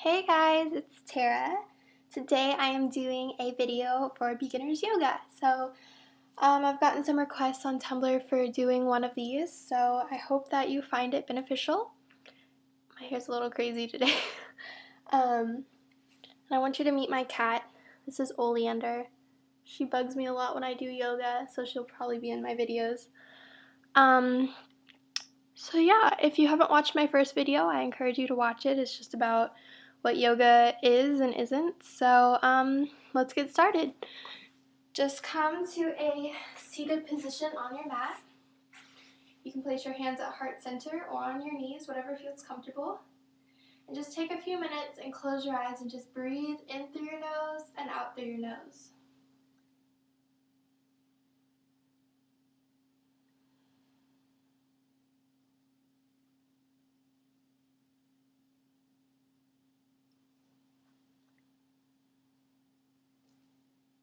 Hey guys, it's Tara. Today I am doing a video for beginners yoga. I've gotten some requests on Tumblr for doing one of these, so I hope that you find it beneficial. My hair's a little crazy today. And I want you to meet my cat. This is Oleander. She bugs me a lot when I do yoga, so she'll probably be in my videos. So yeah, if you haven't watched my first video, I encourage you to watch it. It's just about what yoga is and isn't. So let's get started. Just come to a seated position on your mat. You can place your hands at heart center or on your knees, whatever feels comfortable. And just take a few minutes and close your eyes and just breathe in through your nose and out through your nose.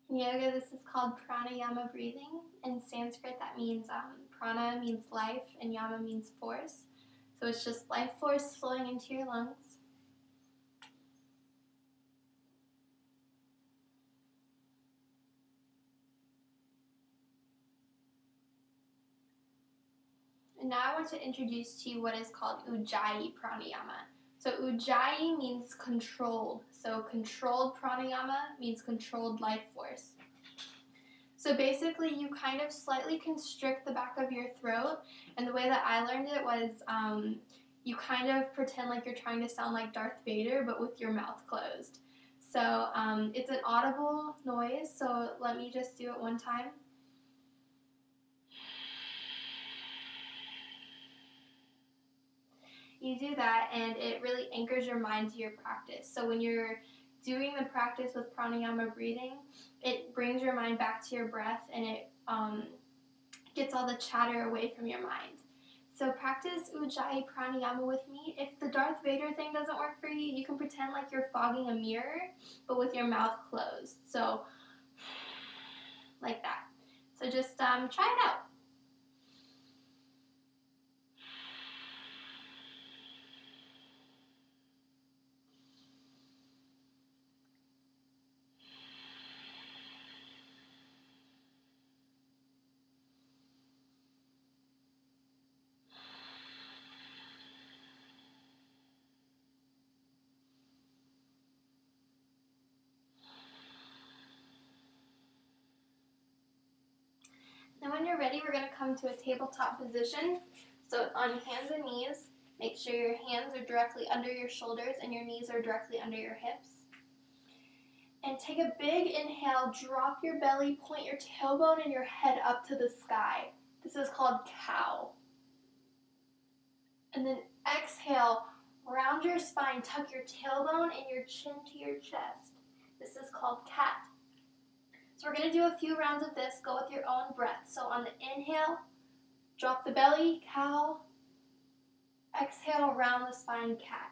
In yoga, this is called pranayama breathing. In Sanskrit, that means prana means life and yama means force. So it's just life force flowing into your lungs. And now I want to introduce to you what is called Ujjayi pranayama. So Ujjayi means controlled. So controlled pranayama means controlled life force. So basically you kind of slightly constrict the back of your throat, and the way that I learned it was you kind of pretend like you're trying to sound like Darth Vader but with your mouth closed. So it's an audible noise, so let me just do it one time. You do that and it really anchors your mind to your practice. So when you're doing the practice with pranayama breathing, it brings your mind back to your breath and it gets all the chatter away from your mind. So practice Ujjayi pranayama with me. If the Darth Vader thing doesn't work for you, you can pretend like you're fogging a mirror, but with your mouth closed. So like that. So just try it out. Now when you're ready, we're going to come to a tabletop position. So on hands and knees, make sure your hands are directly under your shoulders and your knees are directly under your hips. And take a big inhale, drop your belly, point your tailbone and your head up to the sky. This is called cow. And then exhale, round your spine, tuck your tailbone and your chin to your chest. This is called cat. So we're going to do a few rounds of this. Go with your own breath. So on the inhale, drop the belly, cow. Exhale, round the spine, cat.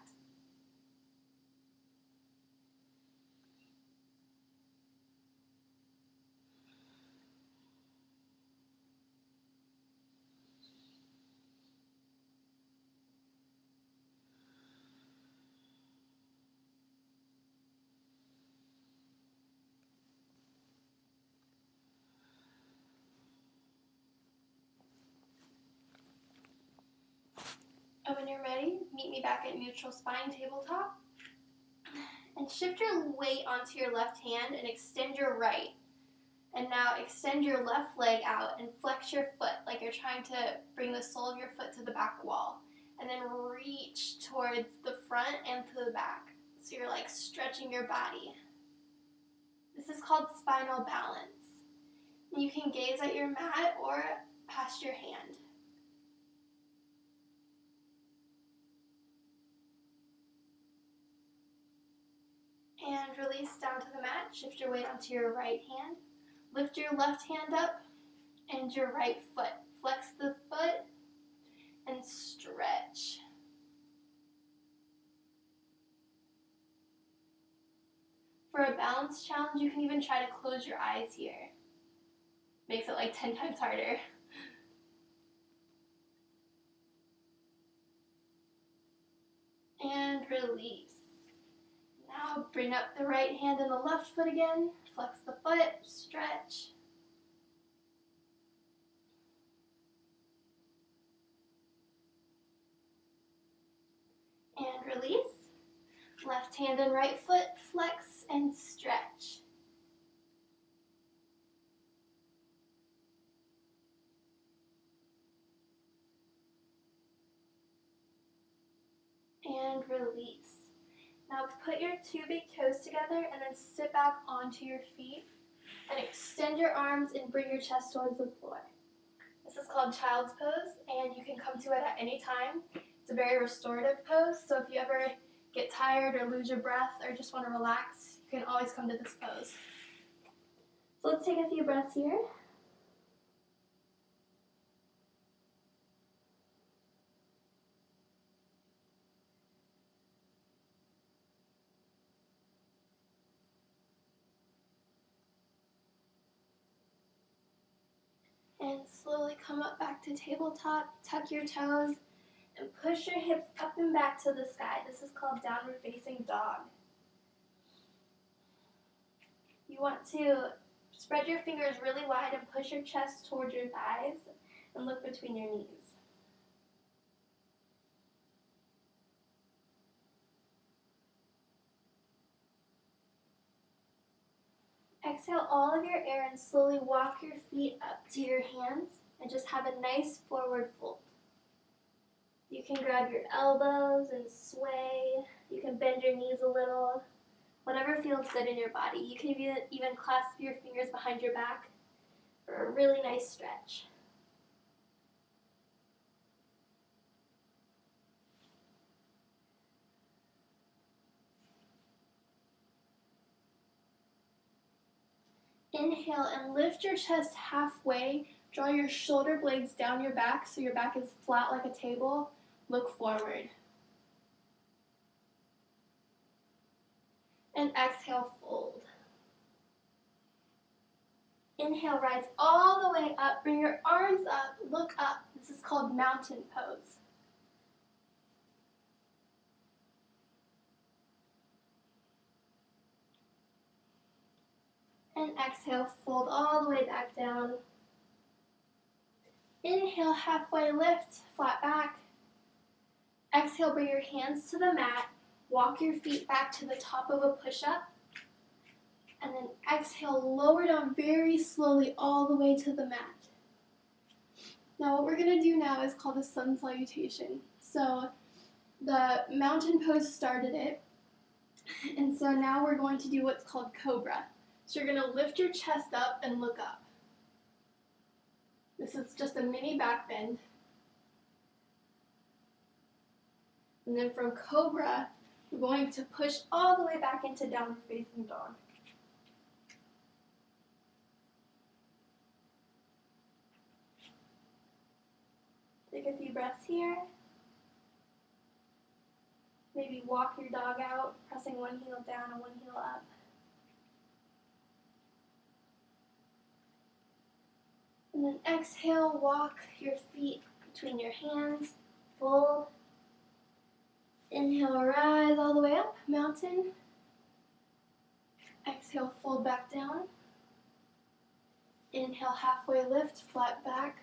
And when you're ready, meet me back at neutral spine tabletop. And shift your weight onto your left hand and extend your right. And now extend your left leg out and flex your foot like you're trying to bring the sole of your foot to the back wall. And then reach towards the front and to the back. So you're like stretching your body. This is called spinal balance. You can gaze at your mat or past your hand. And release down to the mat. Shift your weight onto your right hand. Lift your left hand up and your right foot. Flex the foot and stretch. For a balance challenge, you can even try to close your eyes here. Makes it like 10 times harder. And release. Bring up the right hand and the left foot again. Flex the foot, stretch. And release. Left hand and right foot, flex and stretch. And release. Now put your two big toes together and then sit back onto your feet and extend your arms and bring your chest towards the floor. This is called child's pose, and you can come to it at any time. It's a very restorative pose, so if you ever get tired or lose your breath or just want to relax, you can always come to this pose. So let's take a few breaths here. And slowly come up back to tabletop, tuck your toes, and push your hips up and back to the sky. This is called downward facing dog. You want to spread your fingers really wide and push your chest towards your thighs and look between your knees. Exhale all of your air and slowly walk your feet up to your hands and just have a nice forward fold. You can grab your elbows and sway. You can bend your knees a little. Whatever feels good in your body. You can even clasp your fingers behind your back for a really nice stretch. Inhale and lift your chest halfway. Draw your shoulder blades down your back so your back is flat like a table. Look forward. And exhale, fold. Inhale, rise all the way up. Bring your arms up, look up. This is called mountain pose. And exhale, fold all the way back down. Inhale, halfway lift, flat back. Exhale, bring your hands to the mat. Walk your feet back to the top of a push-up. And then exhale, lower down very slowly all the way to the mat. Now what we're going to do now is called a sun salutation. So the mountain pose started it. And so now we're going to do what's called cobra. So you're going to lift your chest up and look up. This is just a mini back bend. And then from cobra, we're going to push all the way back into downward facing dog. Take a few breaths here. Maybe walk your dog out, pressing one heel down and one heel up. And then exhale, walk your feet between your hands, fold. Inhale, rise all the way up, mountain. Exhale, fold back down. Inhale, halfway lift, flat back.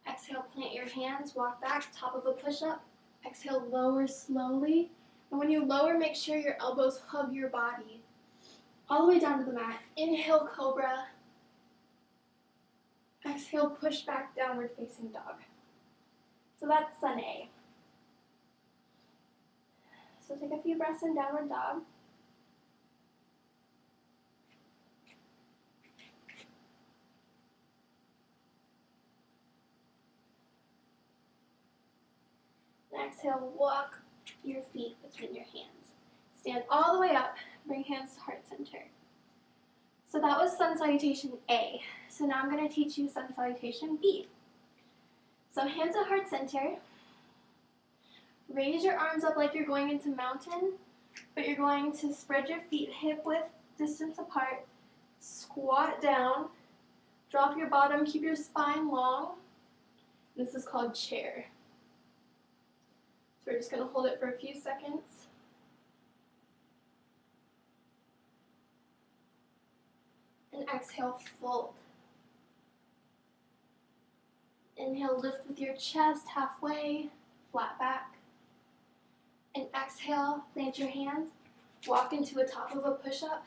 Exhale, plant your hands, walk back, top of a push-up. Exhale, lower slowly. And when you lower, make sure your elbows hug your body. All the way down to the mat. Inhale, cobra. Exhale, push back, downward facing dog. So that's sun A. So take a few breaths in downward dog. And exhale, walk your feet between your hands. Stand all the way up, bring hands to heart center. So that was sun salutation A. So now I'm going to teach you sun salutation B. So hands at heart center. Raise your arms up like you're going into mountain, but you're going to spread your feet hip width distance apart. Squat down. Drop your bottom, keep your spine long. This is called chair. So we're just going to hold it for a few seconds. exhale, fold. Inhale, lift with your chest halfway, flat back. And exhale, plant your hands, walk into a top of a push-up,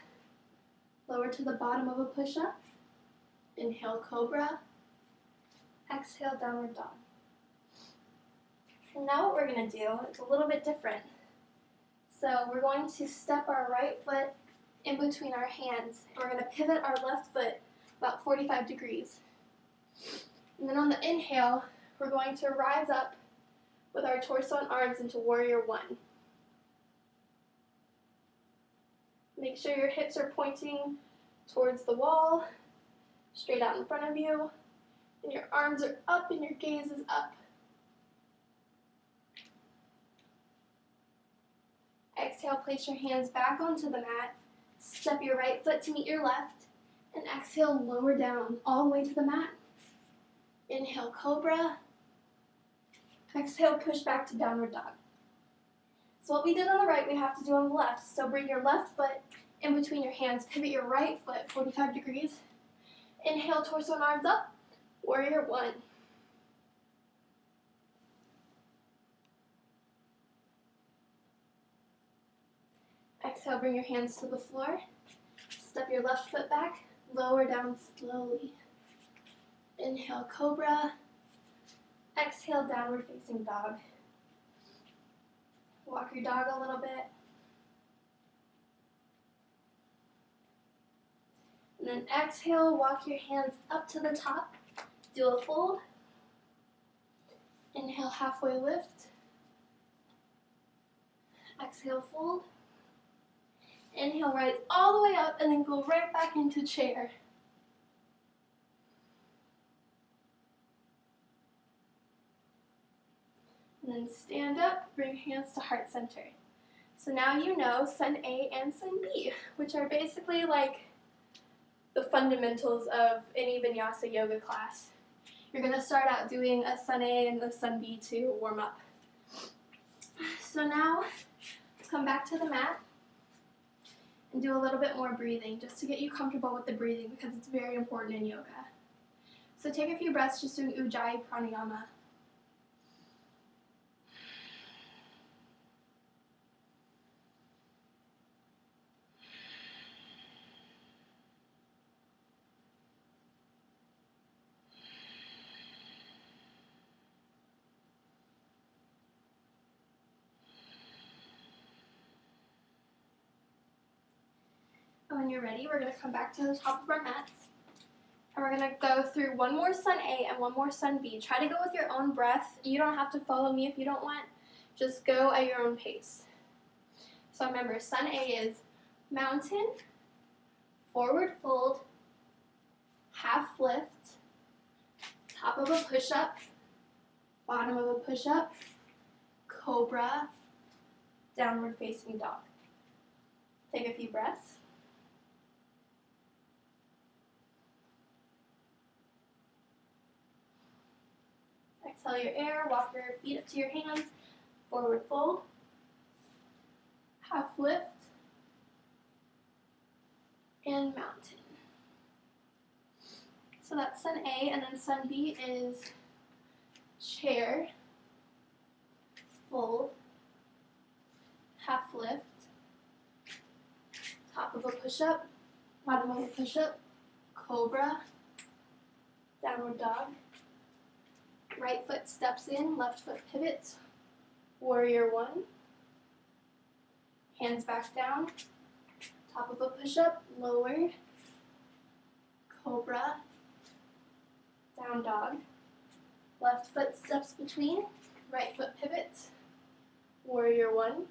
lower to the bottom of a push-up. Inhale, cobra. Exhale, downward dog. And now what we're going to do, it's a little bit different. So we're going to step our right foot in between our hands. And we're going to pivot our left foot about 45 degrees. And then on the inhale, we're going to rise up with our torso and arms into warrior one. Make sure your hips are pointing towards the wall, straight out in front of you, and your arms are up and your gaze is up. Exhale, place your hands back onto the mat, step your right foot to meet your left, and exhale, lower down all the way to the mat. Inhale, cobra. Exhale, push back to downward dog. So what we did on the right, we have to do on the left. So bring your left foot in between your hands, pivot your right foot 45 degrees. Inhale, torso and arms up, warrior one. Exhale, bring your hands to the floor. Step your left foot back, lower down slowly. Inhale, cobra. Exhale, downward facing dog. Walk your dog a little bit. And then exhale, walk your hands up to the top. Do a fold. Inhale, halfway lift. Exhale, fold. Inhale, rise all the way up and then go right back into chair. And then stand up, bring hands to heart center. So now you know Sun A and Sun B, which are basically like the fundamentals of any Vinyasa yoga class. You're going to start out doing a Sun A and a Sun B to warm up. So now, let's come back to the mat and do a little bit more breathing just to get you comfortable with the breathing because it's very important in yoga. So take a few breaths just doing Ujjayi Pranayama. And when you're ready, we're going to come back to the top of our mats. And we're going to go through one more Sun A and one more Sun B. Try to go with your own breath. You don't have to follow me if you don't want. Just go at your own pace. So remember, Sun A is mountain, forward fold, half lift, top of a push-up, bottom of a push-up, cobra, downward facing dog. Take a few breaths. Exhale your air, walk your feet up to your hands, forward fold, half lift, and mountain. So that's Sun A, and then Sun B is chair, fold, half lift, top of a push-up, bottom of a push-up, cobra, downward dog. Right foot steps in, left foot pivots, warrior one. Hands back down, top of a push-up, lower, cobra, down dog. Left foot steps between, right foot pivots, warrior one.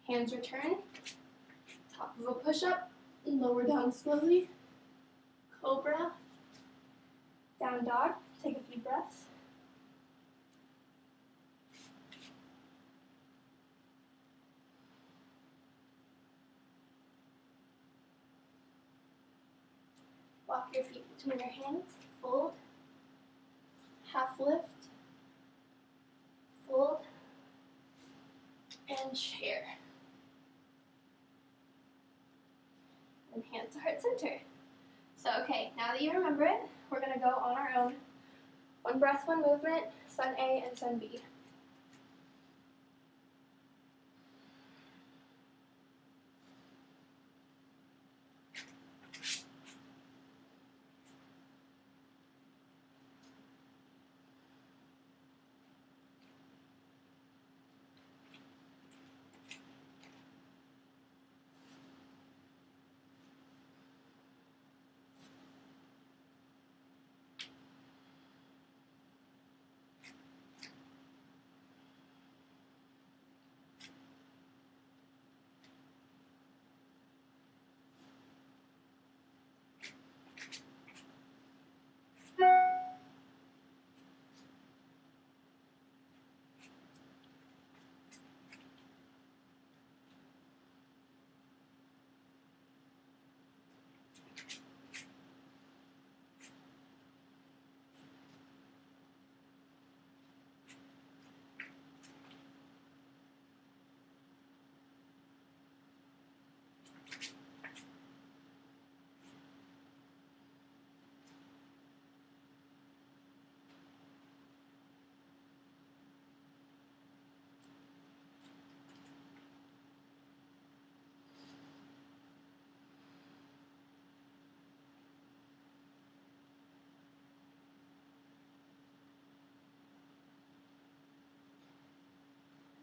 Hands return, top of a push-up, lower down slowly, cobra, down dog. Take a few breaths. Walk your feet between your hands, fold, half lift, fold, and chair. and hands to heart center. So okay, now that you remember it, we're going to go on our own. One breath, one movement, sun A and sun B.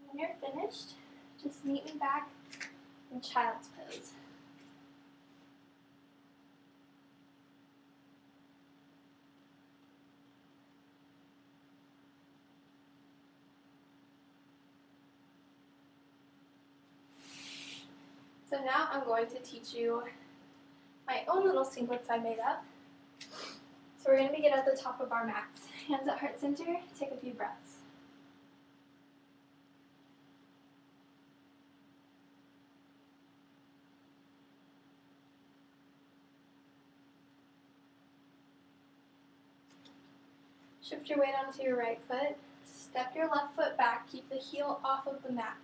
When you're finished, just meet me back in child's pose. So now I'm going to teach you my own little sequence I made up. So we're going to begin at the top of our mats. Hands at heart center, take a few breaths. Shift your weight onto your right foot. Step your left foot back. Keep the heel off of the mat.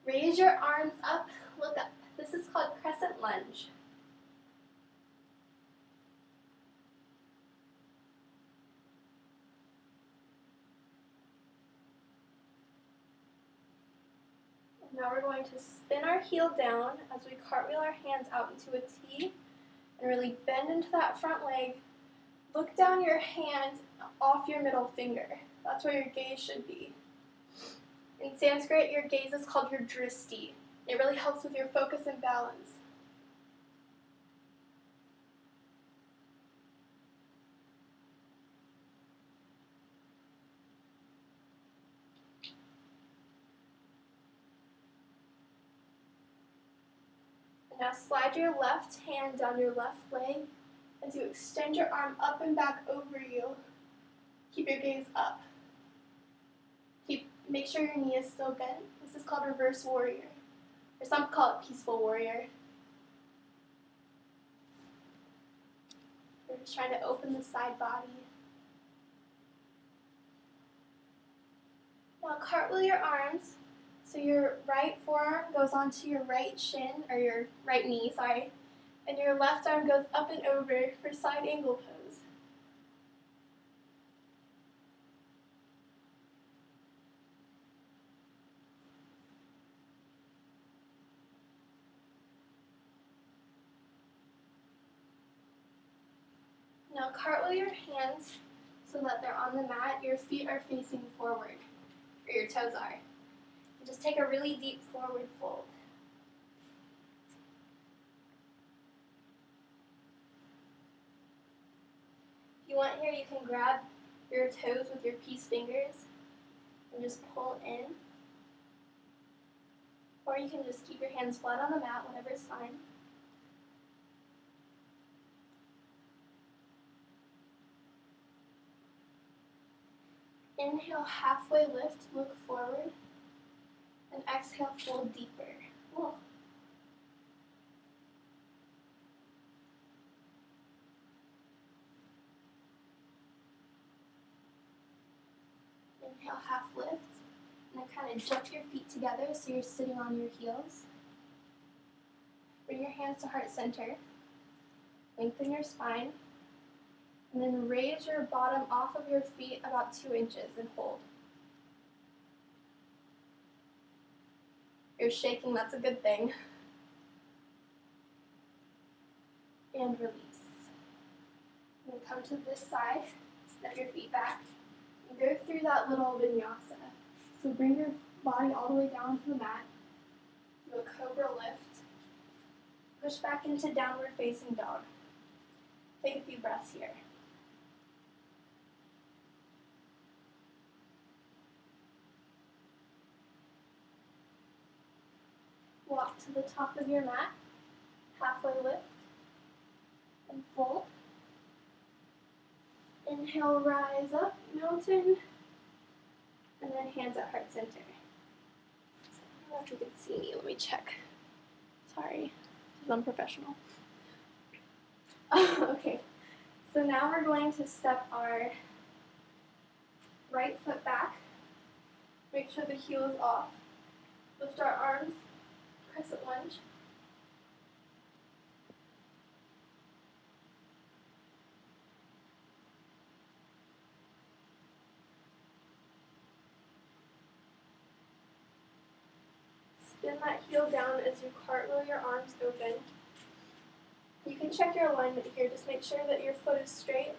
Raise your arms up. Look up. This is called crescent lunge. And now we're going to spin our heel down as we cartwheel our hands out into a T and really bend into that front leg. Look down your hand off your middle finger. That's where your gaze should be. In Sanskrit, your gaze is called your dristi. It really helps with your focus and balance. And now slide your left hand down your left leg as you extend your arm up and back over you. Keep your gaze up. Make sure your knee is still bent. This is called reverse warrior, or some call it peaceful warrior. We're just trying to open the side body. Now cartwheel your arms so your right forearm goes onto your right shin, or your right knee, sorry, and your left arm goes up and over for side angle pose. Now cartwheel your hands so that they're on the mat. Your feet are facing forward, or your toes are. And just take a really deep forward fold. If you want here, you can grab your toes with your peace fingers and just pull in. Or you can just keep your hands flat on the mat, whatever is fine. Inhale, halfway lift, look forward. And exhale, fold deeper. Whoa. Inhale, half lift. And then kind of jump your feet together so you're sitting on your heels. Bring your hands to heart center. Lengthen your spine. And then raise your bottom off of your feet about 2 inches and hold. If you're shaking, that's a good thing. And release. And then come to this side, step your feet back, and go through that little vinyasa. So bring your body all the way down to the mat. Do a cobra lift. Push back into downward facing dog. Take a few breaths here. Walk to the top of your mat, halfway lift, and fold. Inhale, rise up, mountain, and then hands at heart center. I don't know if you can see me, let me check. Sorry, this is unprofessional. Okay, so now we're going to step our right foot back. Make sure the heel is off. Lift our arms, crescent lunge. Spin that heel down as you cartwheel your arms open. You can check your alignment here. Just make sure that your foot is straight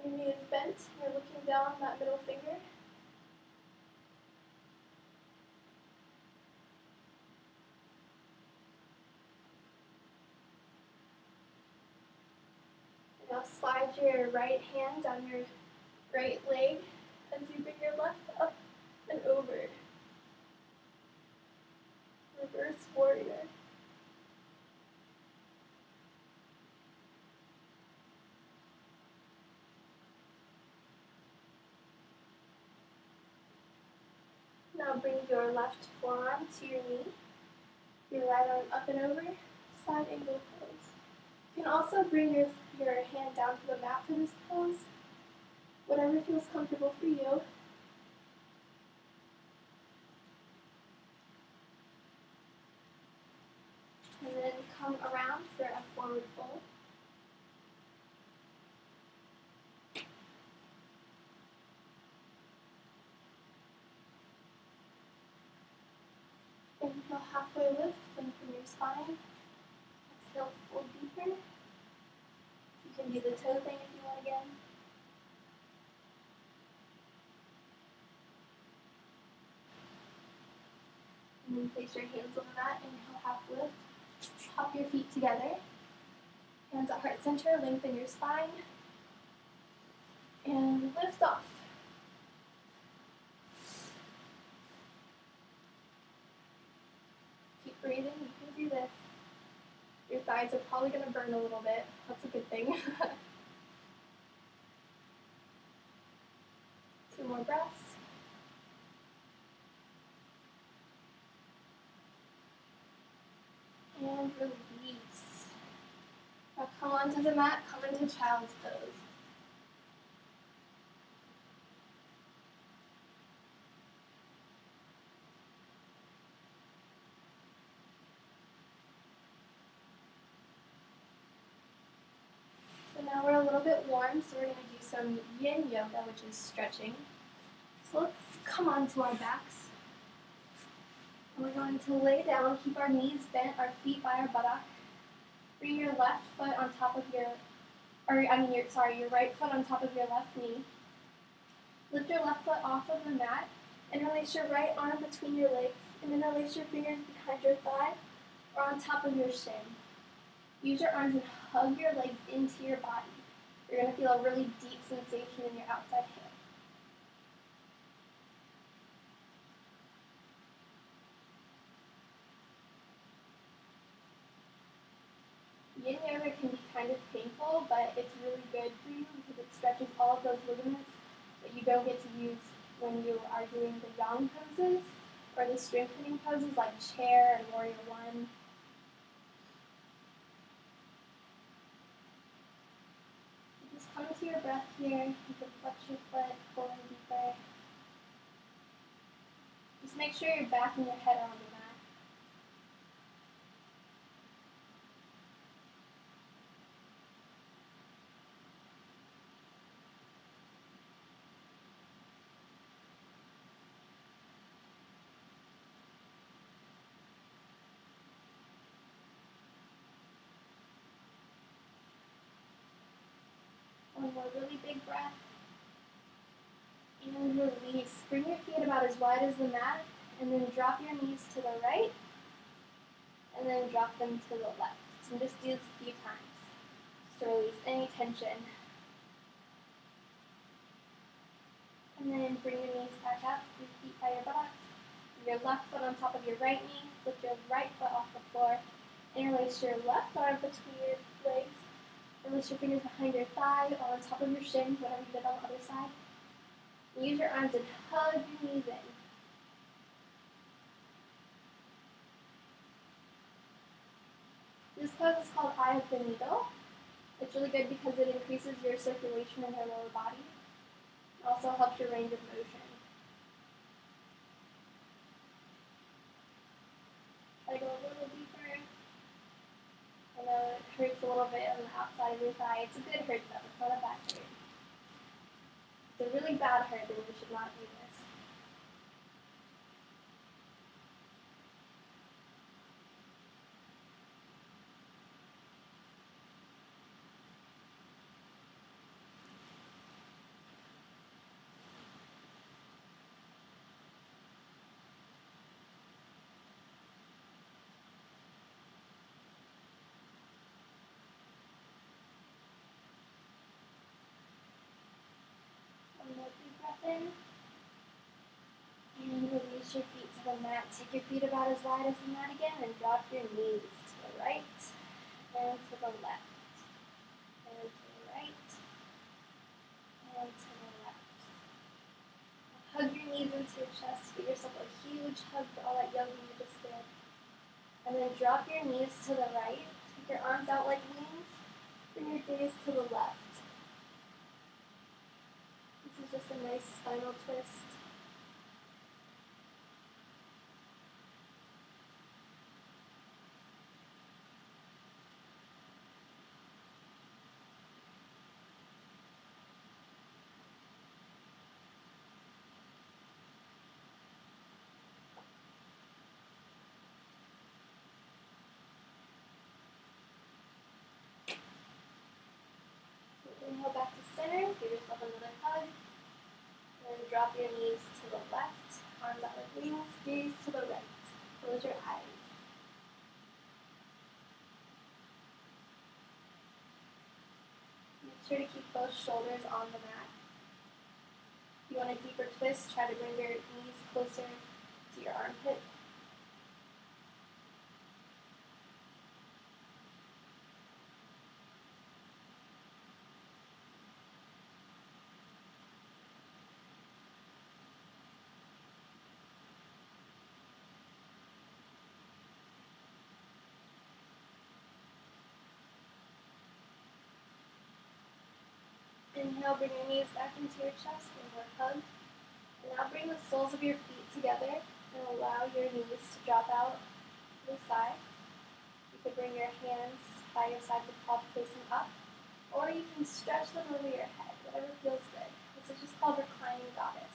and your knee is bent. You're looking down that middle finger. Now slide your right hand down your right leg as you bring your left up and over. Reverse warrior. Now bring your left forearm to your knee, your right arm up and over, side angle pose. You can also bring your hand down to the mat for this pose, whatever feels comfortable for you. And then come around for a forward fold. Inhale, halfway lift, lengthen your spine. Exhale, fold deeper. You can do the toe thing if you want again. And then place your hands on the mat. Inhale, half lift. Hop your feet together. Hands at heart center, lengthen your spine. And lift off. Keep breathing, you can do this. Your thighs are probably going to burn a little bit. That's a good thing. 2 more breaths. And release. Now come onto the mat, come into child's pose. So now we're a little bit warm, so we're going to do some yin yoga, which is stretching. So let's come onto our backs. And we're going to lay down, keep our knees bent, our feet by our buttock. Bring your left foot on top of your right foot on top of your left knee. Lift your left foot off of the mat and release your right arm between your legs, and then release your fingers behind your thigh or on top of your shin. Use your arms and hug your legs into your body. You're going to feel a really deep sensation in your outside hip. Yin yoga can be kind of painful, but it's really good for you because it stretches all of those ligaments that you don't get to use when you are doing the yang poses or the strengthening poses like chair and warrior one. Just come into your breath here. You can flex your foot, pull in deeper. Just make sure your back and your head are on the mat. a really big breath. And release. Bring your feet about as wide as the mat, and then drop your knees to the right, and then drop them to the left. And just do this a few times to release any tension. And then bring your knees back up, your feet by your buttocks. Your left foot on top of your right knee. Lift your right foot off the floor. Interlace your left arm between your legs. Release your fingers behind your thigh or on top of your shin, whatever you did on the other side. Use your arms and hug your knees in. This pose is called Eye of the Needle. It's really good because it increases your circulation in your lower body. It also helps your range of motion. Try to go a little deeper. I know it hurts a little bit on the outside of your thigh. It's a good hurt though, it's not a bad hurt. It's a really bad hurt, and you should not do this. One more deep breath in. And release your feet to the mat. Take your feet about as wide as the mat again, and drop your knees to the right and to the left. And to the right and to the left. Hug your knees into your chest. Give yourself a huge hug for all that yoga you just did. And then drop your knees to the right. Take your arms out like wings. Bring your gaze to the left. This is just a nice spinal twist. Inhale back to center, give yourself another hug, and then drop your knees to the left, arms out like wings, gaze to the right. Close your eyes. Make sure to keep both shoulders on the mat. If you want a deeper twist, try to bring your knees closer to your armpit. Inhale, bring your knees back into your chest, one more hug. And now bring the soles of your feet together and allow your knees to drop out to the side. You could bring your hands by your side with palm facing up, or you can stretch them over your head, whatever feels good. This is just called reclining goddess.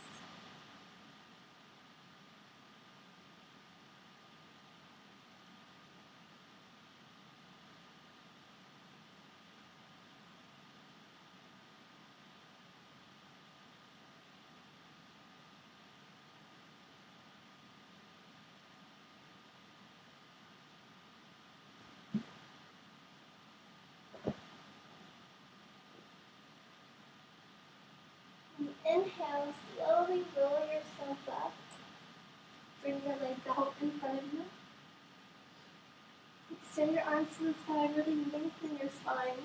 Inhale, slowly roll yourself up. Bring your legs out in front of you. Extend your arms to the side, really lengthen your spine.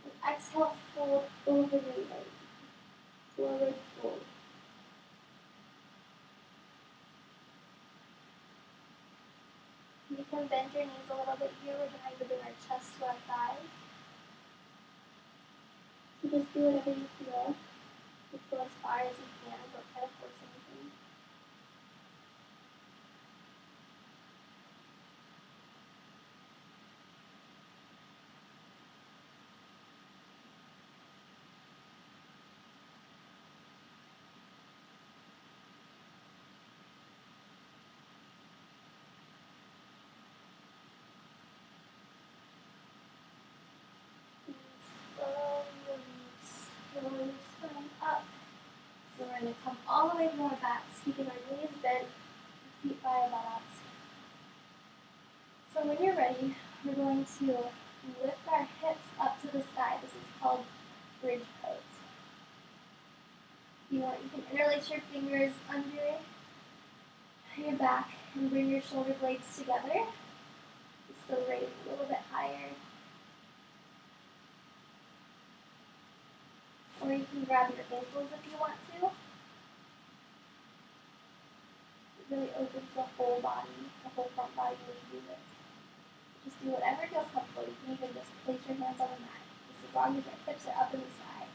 And exhale, fold over your leg. Forward fold. You can bend your knees a little bit here. We're trying to bring our chest to our thighs. So just do whatever you feel. Just go as far as you can. Don't try to force anything. And slowly release. way more back, keeping our knees bent, feet by our buttocks. So when you're ready, we're going to lift our hips up to the sky. This is called bridge pose. If you want, you can interlace your fingers under your back and bring your shoulder blades together. Just go raise a little bit higher. Or you can grab your ankles if you want to. It really opens the whole body, the whole front body when you do this. Just do whatever feels comfortable. You can even just place your hands on the mat. Just as long as your hips are up in the sky.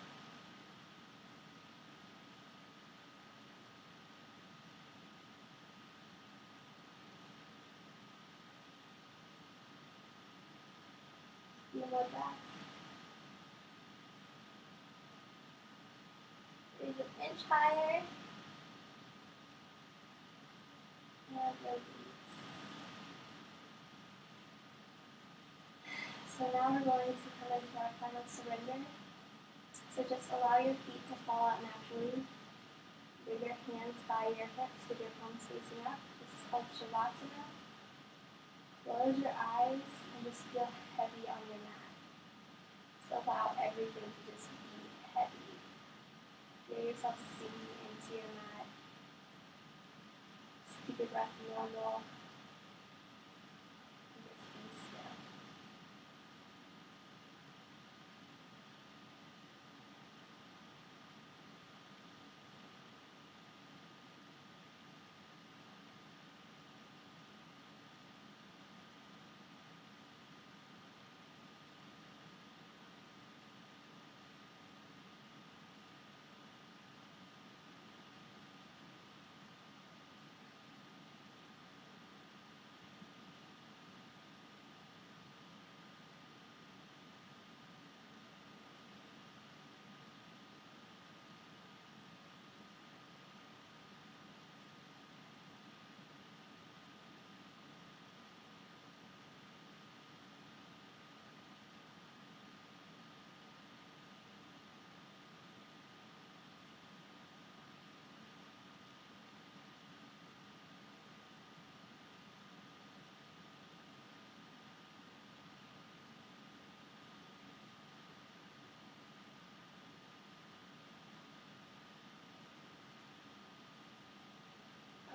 Feel more back. Raise an inch higher. And release. So now we're going to come into our final surrender. So just allow your feet to fall out naturally. Bring your hands by your hips with your palms facing up. This is called savasana. Close your eyes and just feel heavy on your mat. So allow everything to just be heavy. Feel yourself sinking into your mat. Just keep your breath normal. And just be still.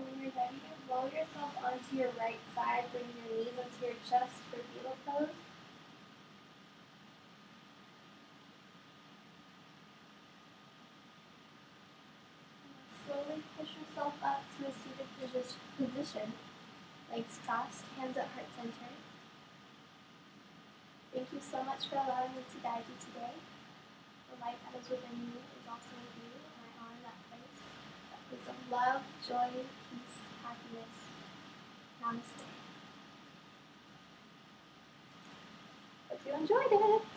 When you're ready, roll yourself onto your right side, bring your knees onto your chest for beetle pose. And slowly push yourself up to a seated position. Legs crossed, hands at heart center. Thank you so much for allowing me to guide you today. The light that is within you is also with you, and I honor that place. That place of love, joy, peace, happiness. Namaste. Hope you enjoyed it.